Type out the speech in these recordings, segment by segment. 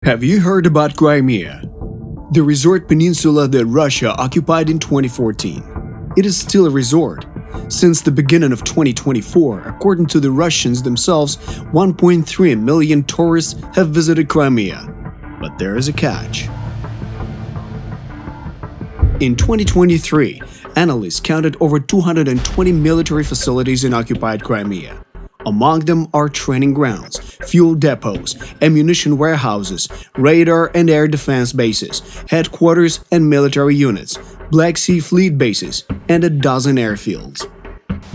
Have you heard about Crimea? The resort peninsula that Russia occupied in 2014. It is still a resort. Since the beginning of 2024, according to the Russians themselves, 1.3 million tourists have visited Crimea. But there is a catch. In 2023, analysts counted over 220 military facilities in occupied Crimea. Among them are training grounds, fuel depots, ammunition warehouses, radar and air defense bases, headquarters and military units, Black Sea Fleet bases, and a dozen airfields.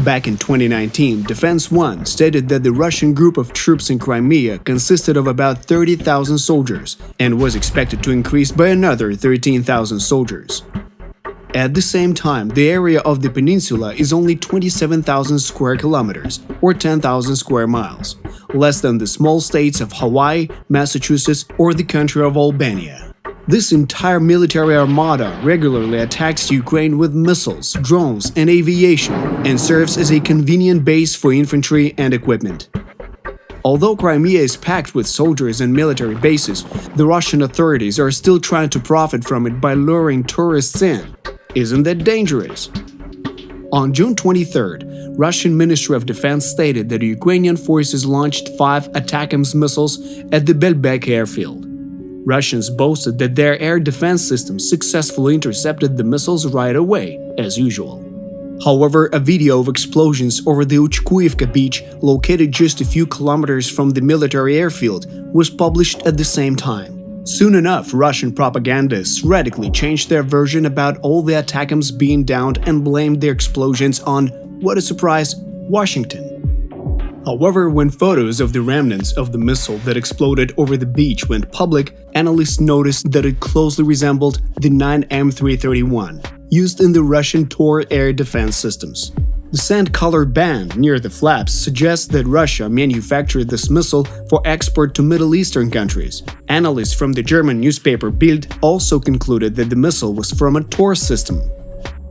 Back in 2019, Defense One stated that the Russian group of troops in Crimea consisted of about 30,000 soldiers and was expected to increase by another 13,000 soldiers. At the same time, the area of the peninsula is only 27,000 square kilometers, or 10,000 square miles, less than the small states of Hawaii, Massachusetts, or the country of Albania. This entire military armada regularly attacks Ukraine with missiles, drones, and aviation, and serves as a convenient base for infantry and equipment. Although Crimea is packed with soldiers and military bases, the Russian authorities are still trying to profit from it by luring tourists in. Isn't that dangerous? On June 23rd, Russian Ministry of Defense stated that Ukrainian forces launched 5 ATACMS missiles at the Belbek airfield. Russians boasted that their air defense system successfully intercepted the missiles right away, as usual. However, a video of explosions over the Uchkuivka beach, located just a few kilometers from the military airfield, was published at the same time. Soon enough, Russian propagandists radically changed their version about all the ATACMS being downed and blamed their explosions on, what a surprise, Washington. However, when photos of the remnants of the missile that exploded over the beach went public, analysts noticed that it closely resembled the 9M331, used in the Russian Tor air defense systems. The sand-colored band near the flaps suggests that Russia manufactured this missile for export to Middle Eastern countries. Analysts from the German newspaper Bild also concluded that the missile was from a Tor system.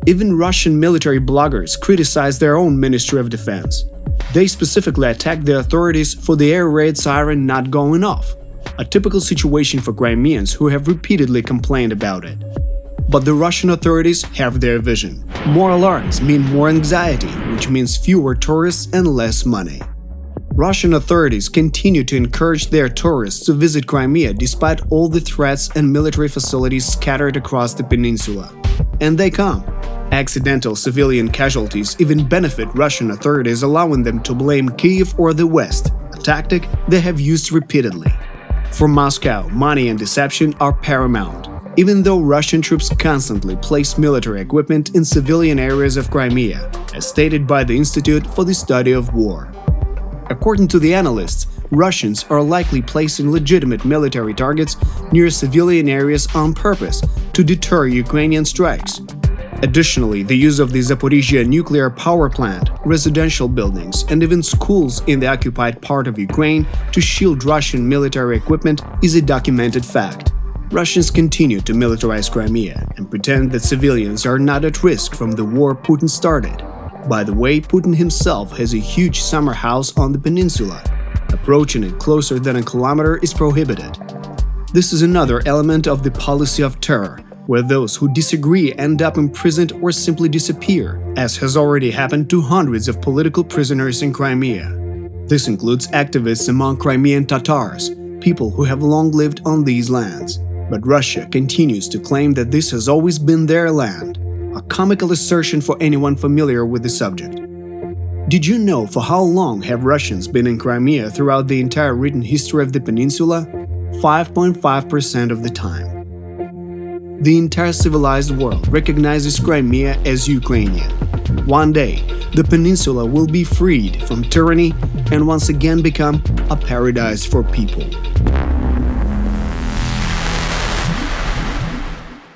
Even Russian military bloggers criticized their own Ministry of Defense. They specifically attacked the authorities for the air raid siren not going off, a typical situation for Crimeans who have repeatedly complained about it. But the Russian authorities have their vision. More alarms mean more anxiety, which means fewer tourists and less money. Russian authorities continue to encourage their tourists to visit Crimea despite all the threats and military facilities scattered across the peninsula. And they come. Accidental civilian casualties even benefit Russian authorities, allowing them to blame Kyiv or the West, a tactic they have used repeatedly. For Moscow, money and deception are paramount. Even though Russian troops constantly place military equipment in civilian areas of Crimea, as stated by the Institute for the Study of War. According to the analysts, Russians are likely placing legitimate military targets near civilian areas on purpose to deter Ukrainian strikes. Additionally, the use of the Zaporizhzhia nuclear power plant, residential buildings, and even schools in the occupied part of Ukraine to shield Russian military equipment is a documented fact. Russians continue to militarize Crimea and pretend that civilians are not at risk from the war Putin started. By the way, Putin himself has a huge summer house on the peninsula. Approaching it closer than a kilometer is prohibited. This is another element of the policy of terror, where those who disagree end up imprisoned or simply disappear, as has already happened to hundreds of political prisoners in Crimea. This includes activists among Crimean Tatars, people who have long lived on these lands. But Russia continues to claim that this has always been their land, a comical assertion for anyone familiar with the subject. Did you know for how long have Russians been in Crimea throughout the entire written history of the peninsula? 5.5% of the time. The entire civilized world recognizes Crimea as Ukrainian. One day, the peninsula will be freed from tyranny and once again become a paradise for people.